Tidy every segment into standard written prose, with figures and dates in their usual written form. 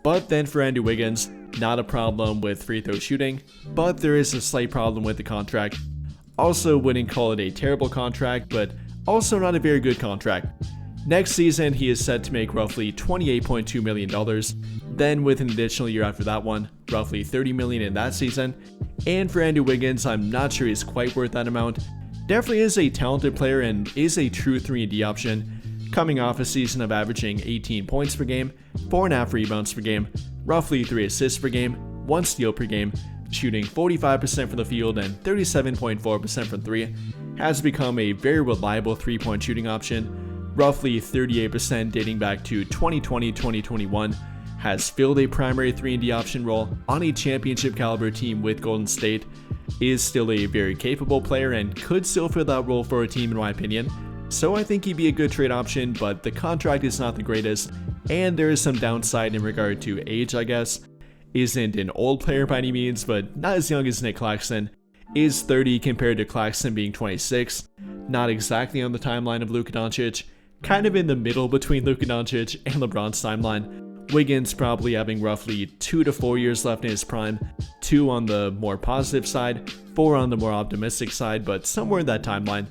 But then for Andrew Wiggins, not a problem with free throw shooting, but there is a slight problem with the contract. Also wouldn't call it a terrible contract, but also not a very good contract. Next season, he is set to make roughly $28.2 million. Then with an additional year after that one, roughly $30 million in that season. And for Andrew Wiggins, I'm not sure he's quite worth that amount. Definitely is a talented player and is a true 3&D option, coming off a season of averaging 18 points per game, 4.5 rebounds per game, roughly 3 assists per game, 1 steal per game, shooting 45% from the field and 37.4% from 3, has become a very reliable 3-point shooting option, roughly 38% dating back to 2020-2021, has filled a primary 3&D option role on a championship caliber team with Golden State, is still a very capable player and could still fill that role for a team in my opinion. So I think he'd be a good trade option, but the contract is not the greatest, and there is some downside in regard to age, I guess. Isn't an old player by any means, but not as young as Nick Claxton. Is 30 compared to Claxton being 26. Not exactly on the timeline of Luka Doncic. Kind of in the middle between Luka Doncic and LeBron's timeline. Wiggins probably having roughly 2 to 4 years left in his prime. 2 on the more positive side, 4 on the more optimistic side, but somewhere in that timeline.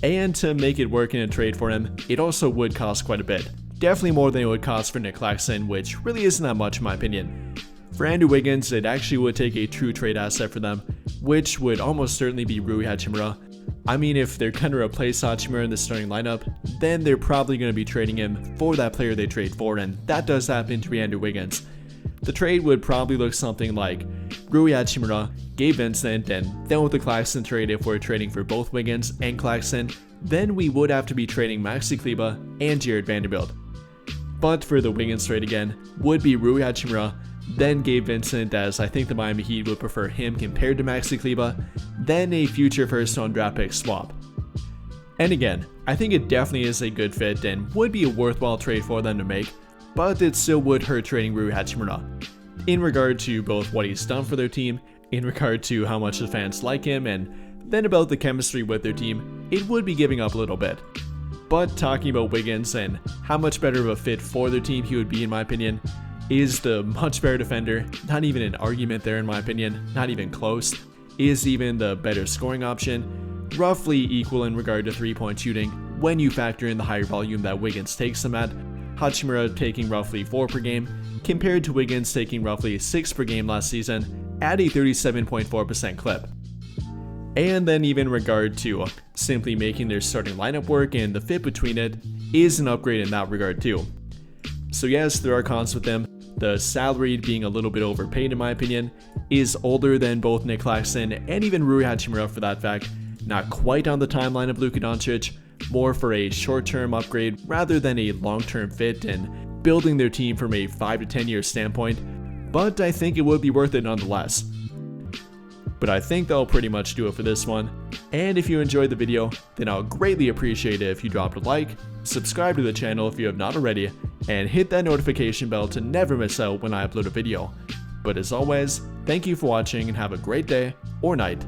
And to make it work in a trade for him, it also would cost quite a bit. Definitely more than it would cost for Nick Claxton, which really isn't that much in my opinion. For Andrew Wiggins, it actually would take a true trade asset for them, which would almost certainly be Rui Hachimura. I mean, if they're going to replace Hachimura in the starting lineup, then they're probably going to be trading him for that player they trade for, and that does happen to be Andrew Wiggins. The trade would probably look something like Rui Hachimura, Gabe Vincent, and then with the Claxton trade, if we're trading for both Wiggins and Claxton, then we would have to be trading Maxi Kleber and Jared Vanderbilt. But for the Wiggins trade again, would be Rui Hachimura, then Gabe Vincent, as I think the Miami Heat would prefer him compared to Maxi Kleber, then a future first-round draft pick swap. And again, I think it definitely is a good fit and would be a worthwhile trade for them to make, but it still would hurt trading Rui Hachimura. In regard to both what he's done for their team, in regard to how much the fans like him, and then about the chemistry with their team, it would be giving up a little bit. But talking about Wiggins and how much better of a fit for their team he would be in my opinion, is the much better defender, not even an argument there in my opinion, not even close, is even the better scoring option, roughly equal in regard to 3-point shooting when you factor in the higher volume that Wiggins takes them at, Hachimura taking roughly 4 per game, compared to Wiggins taking roughly 6 per game last season at a 37.4% clip. And then even in regard to simply making their starting lineup work and the fit between it is an upgrade in that regard too. So yes, there are cons with them. The salary being a little bit overpaid in my opinion, is older than both Nick Claxton and even Rui Hachimura for that fact, not quite on the timeline of Luka Doncic, more for a short-term upgrade rather than a long-term fit and building their team from a 5 to 10 year standpoint, but I think it would be worth it nonetheless. But I think that'll pretty much do it for this one, and if you enjoyed the video, then I'll greatly appreciate it if you dropped a like, subscribe to the channel if you have not already, and hit that notification bell to never miss out when I upload a video. But as always, thank you for watching and have a great day or night.